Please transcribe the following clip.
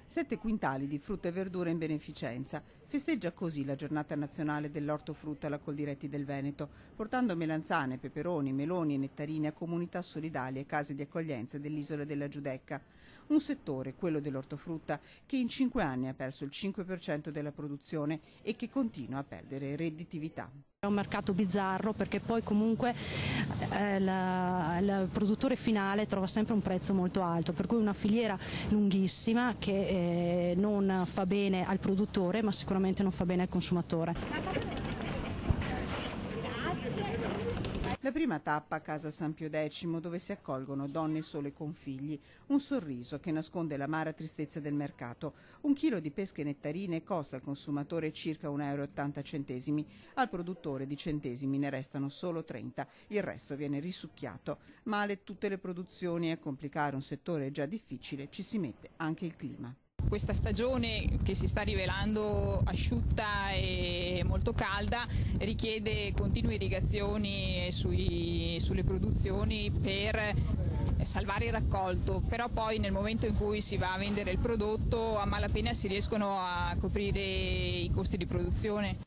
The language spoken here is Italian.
7 quintali di frutta e verdura in beneficenza. Festeggia così la giornata nazionale dell'ortofrutta alla Coldiretti del Veneto, portando melanzane, peperoni, meloni e nettarine a comunità solidali e case di accoglienza dell'isola della Giudecca. Un settore, quello dell'ortofrutta, che in 5 anni ha perso il 5% della produzione e che continua a perdere redditività. È un mercato bizzarro perché poi comunque il produttore finale trova sempre un prezzo molto alto, per cui una filiera lunghissima che non fa bene al produttore ma sicuramente non fa bene al consumatore. La prima tappa a Casa San Pio X, dove si accolgono donne sole con figli. Un sorriso che nasconde l'amara tristezza del mercato. 1 chilo di pesche e nettarine costa al consumatore circa 1,80 €. Al produttore di centesimi ne restano solo 30. Il resto viene risucchiato. Male tutte le produzioni e a complicare un settore già difficile ci si mette anche il clima. Questa stagione, che si sta rivelando asciutta e molto calda, richiede continue irrigazioni sulle produzioni per salvare il raccolto, però poi nel momento in cui si va a vendere il prodotto a malapena si riescono a coprire i costi di produzione.